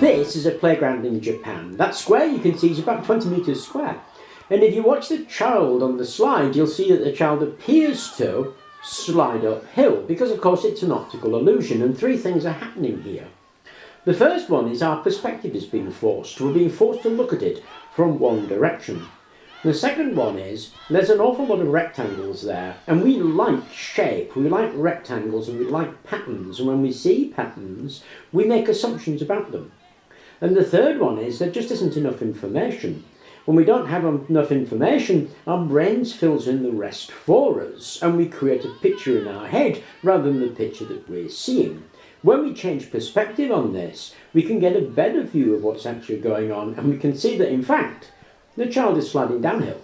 This is a playground in Japan. That square you can see is about 20 meters square. And if you watch the child on the slide, you'll see that the child appears to slide uphill, because of course it's an optical illusion, and three things are happening here. The first one is our perspective is being forced. We're being forced to look at it from one direction. The second one is there's an awful lot of rectangles there, and we like shape, we like rectangles, and we like patterns, and when we see patterns we make assumptions about them. And the third one is there just isn't enough information. When we don't have enough information, our brains fills in the rest for us, and we create a picture in our head rather than the picture that we're seeing. When we change perspective on this, we can get a better view of what's actually going on, and we can see that in fact the child is sliding downhill.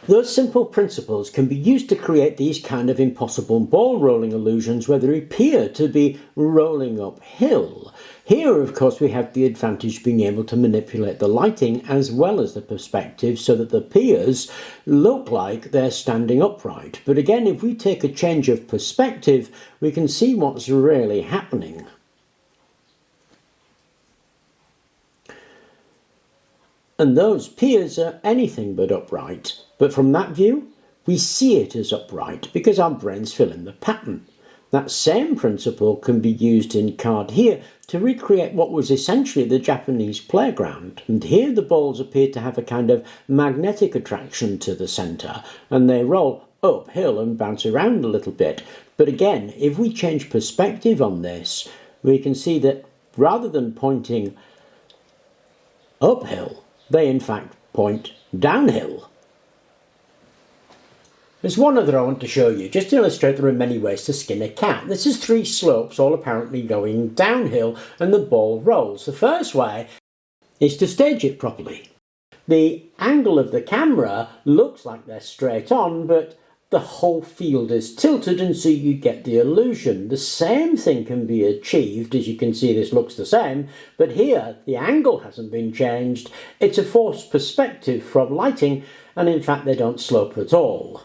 Those simple principles can be used to create these kind of impossible ball rolling illusions where they appear to be rolling uphill. Here, of course, we have the advantage of being able to manipulate the lighting as well as the perspective so that the piers look like they're standing upright. But again, if we take a change of perspective, we can see what's really happening. And those piers are anything but upright. But from that view, we see it as upright because our brains fill in the pattern. That same principle can be used in card here to recreate what was essentially the Japanese playground. And here the balls appear to have a kind of magnetic attraction to the centre, and they roll uphill and bounce around a little bit. But again, if we change perspective on this, we can see that rather than pointing uphill, they in fact point downhill. There's one other I want to show you, just to illustrate there are many ways to skin a cat. This is three slopes all apparently going downhill and the ball rolls. The first way is to stage it properly. The angle of the camera looks like they're straight on, but the whole field is tilted and so you get the illusion. The same thing can be achieved, as you can see this looks the same, but here the angle hasn't been changed. It's a forced perspective from lighting, and in fact they don't slope at all.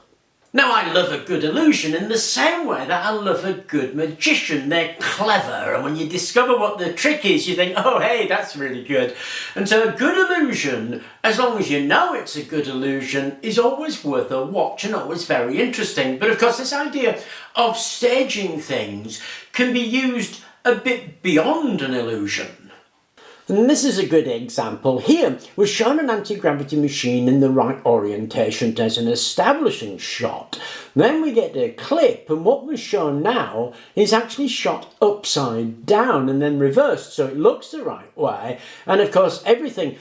Now, I love a good illusion in the same way that I love a good magician. They're clever, and when you discover what the trick is, you think, oh, hey, that's really good. And so a good illusion, as long as you know it's a good illusion, is always worth a watch and always very interesting. But of course, this idea of staging things can be used a bit beyond an illusion. And this is a good example. Here we're shown an anti-gravity machine in the right orientation as an establishing shot. Then we get a clip, and what we're shown now is actually shot upside down and then reversed, so it looks the right way. And of course everything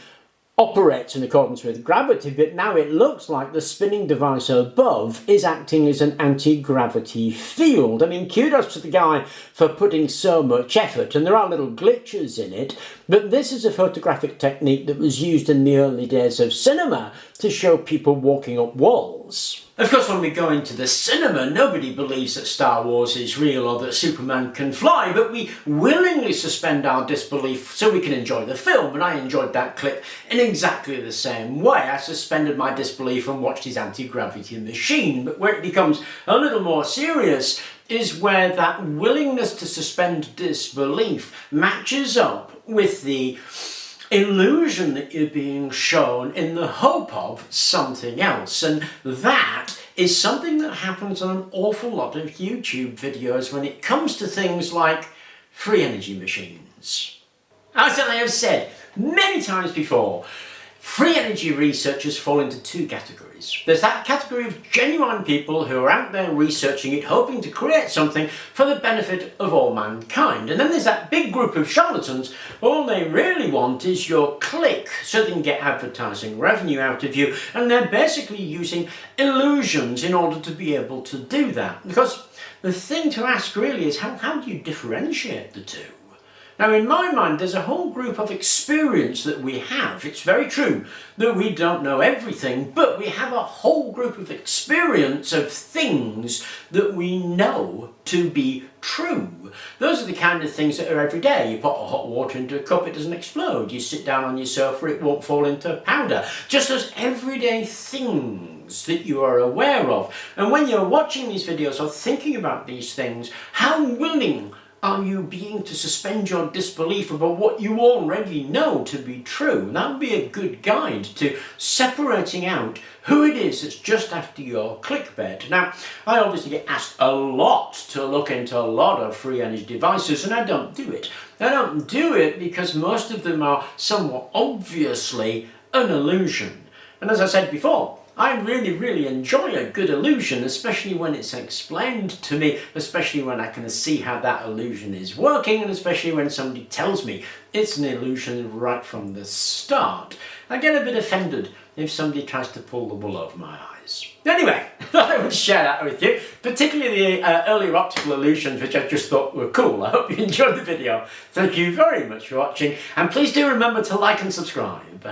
operates in accordance with gravity, but now it looks like the spinning device above is acting as an anti-gravity field. I mean, kudos to the guy for putting so much effort, and there are little glitches in it, but this is a photographic technique that was used in the early days of cinema to show people walking up walls. Of course, when we go into the cinema, nobody believes that Star Wars is real or that Superman can fly, but we willingly suspend our disbelief so we can enjoy the film, and I enjoyed that clip in exactly the same way. I suspended my disbelief and watched his anti-gravity machine, but where it becomes a little more serious is where that willingness to suspend disbelief matches up with the illusion that you're being shown in the hope of something else. And that is something that happens on an awful lot of YouTube videos when it comes to things like free energy machines. As I have said many times before, free energy researchers fall into two categories. There's that category of genuine people who are out there researching it, hoping to create something for the benefit of all mankind. And then there's that big group of charlatans. All they really want is your click so they can get advertising revenue out of you. And they're basically using illusions in order to be able to do that. Because the thing to ask really is how do you differentiate the two? Now, in my mind, there's a whole group of experience that we have. It's very true that we don't know everything, but we have a whole group of experience of things that we know to be true. Those are the kind of things that are every day. You put hot water into a cup, it doesn't explode. You sit down on your sofa, it won't fall into powder. Just those everyday things that you are aware of. And when you're watching these videos or thinking about these things, how willing are you being to suspend your disbelief about what you already know to be true? That would be a good guide to separating out who it is that's just after your clickbait. Now, I obviously get asked a lot to look into a lot of free energy devices, and I don't do it. I don't do it because most of them are somewhat obviously an illusion. And as I said before, I really enjoy a good illusion, especially when it's explained to me, especially when I can see how that illusion is working, and especially when somebody tells me it's an illusion right from the start. I get a bit offended if somebody tries to pull the wool over my eyes. Anyway, I thought I would share that with you, particularly the earlier optical illusions, which I just thought were cool. I hope you enjoyed the video. Thank you very much for watching, and please do remember to like and subscribe.